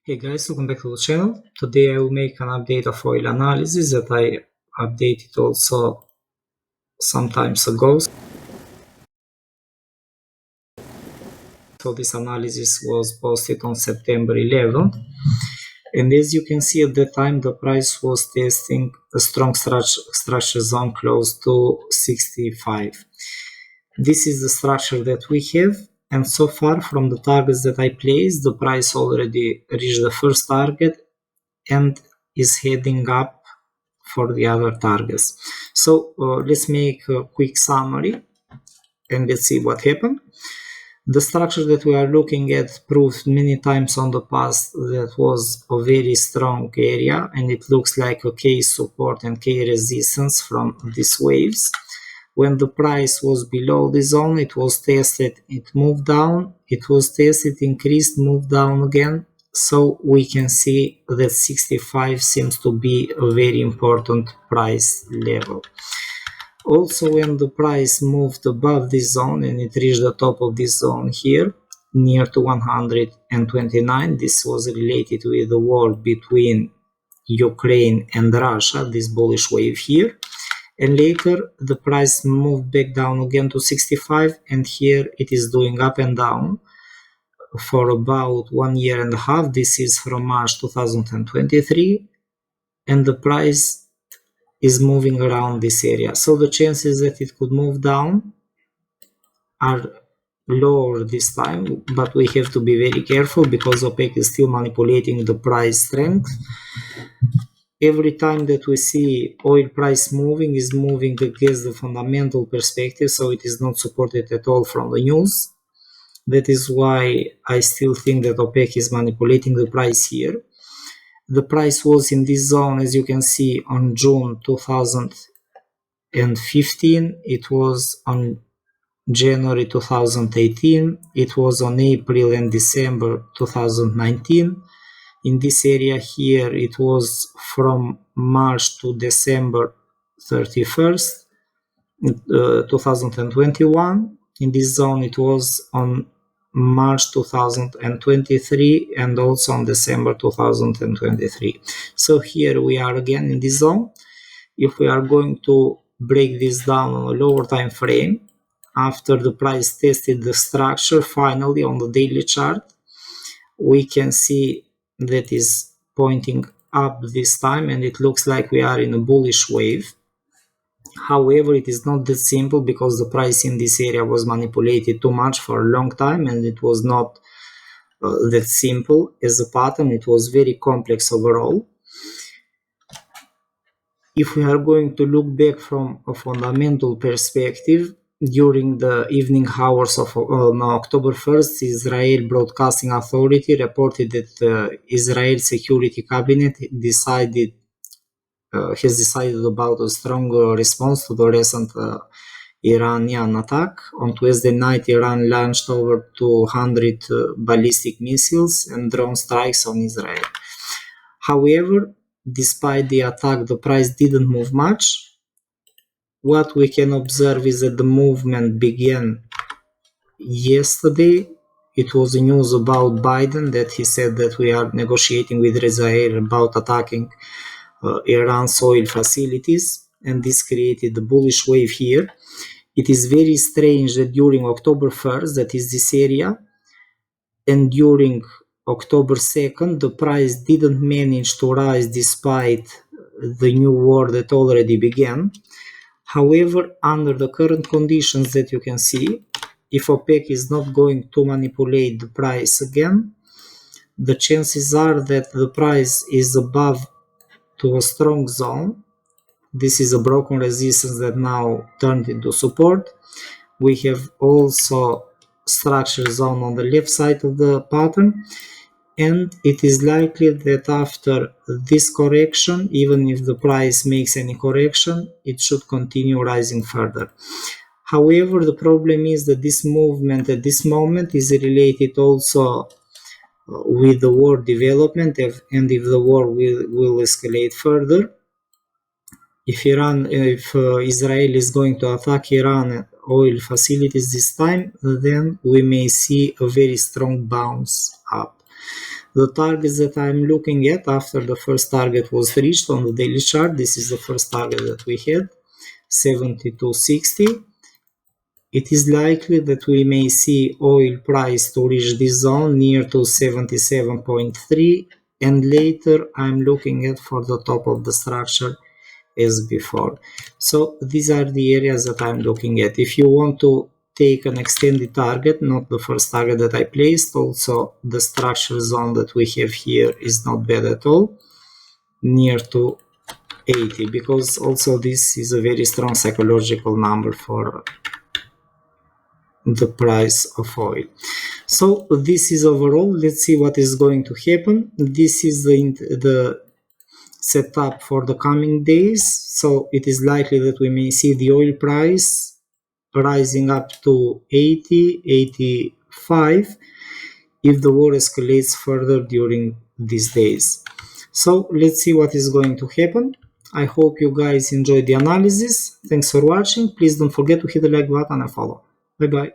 Hey guys, welcome back to the channel. Today I will make an update of oil analysis that I updated also some times ago. So this analysis was posted on September 11th. And as you can see, at that time the price was testing a strong structure zone close to 65. This is the structure that we have. And so far from the targets that I placed, the price already reached the first target and is heading up for the other targets. So let's make a quick summary and let's see what happened. The structure that we are looking at proved many times on the past that was a very strong area, and it looks like a key support and key resistance from these waves. When the price was below the zone, it was tested, it moved down, it was tested, increased, moved down again. So we can see that 65 seems to be a very important price level. Also, when the price moved above this zone and it reached the top of this zone here, near to 129, this was related with the war between Ukraine and Russia, this bullish wave here. And later the price moved back down again to 65, and here it is doing up and down for about 1 year and a half. This is from March 2023, and the price is moving around this area. So the chances that it could move down are lower this time, but we have to be very careful because OPEC is still manipulating the price strength. Every time that we see oil price moving is moving against the fundamental perspective, so it is not supported at all from the news. That is why I still think that OPEC is manipulating the price here. The price was in this zone, as you can see, on June 2015. It was on January 2018. It was on April and December 2019. In this area here, it was from March to December 31st, 2021. In this zone, it was on March 2023 and also on December 2023. So here we are again in this zone. If we are going to break this down on a lower time frame, after the price tested the structure finally on the daily chart, we can see that is pointing up this time, and it looks like we are in a bullish wave. However, it is not that simple because the price in this area was manipulated too much for a long time, and it was not that simple as a pattern. It was very complex overall. If we are going to look back from a fundamental perspective, during the evening hours of October 1st, Israel Broadcasting Authority reported that the Israel Security Cabinet has decided about a strong response to the recent Iranian attack. On Tuesday night, Iran launched over 200 ballistic missiles and drone strikes on Israel. However, despite the attack, the price didn't move much. What we can observe is that the movement began yesterday. It was news about Biden that he said that we are negotiating with Israel about attacking Iran's oil facilities, and this created the bullish wave here. It is very strange that during October 1st, that is this area, and during October 2nd, the price didn't manage to rise despite the new war that already began. However, under the current conditions that you can see, if OPEC is not going to manipulate the price again, the chances are that the price is above to a strong zone. This is a broken resistance that now turned into support. We have also structure zone on the left side of the pattern, and it is likely that after this correction, even if the price makes any correction, it should continue rising further. However, the problem is that this movement at this moment is related also with the war development, and if the war will escalate further, if Israel is going to attack Iran oil facilities this time, then we may see a very strong bounce up. The targets that I'm looking at after the first target was reached on the daily chart, this is the first target that we had, 72.60. It is likely that we may see oil price to reach this zone near to 77.3, and later I'm looking at for the top of the structure as before. So these are the areas that I'm looking at. If you want to take an extended target, not the first target that I placed, also the structure zone that we have here is not bad at all, near to 80, because also this is a very strong psychological number for the price of oil. So this is overall. Let's see what is going to happen. This is the setup for the coming days. So it is likely that we may see the oil price rising up to 80, 85 if the war escalates further during these days. So let's see what is going to happen. I hope you guys enjoyed the analysis. Thanks for watching. Please don't forget to hit the like button and follow. Bye bye.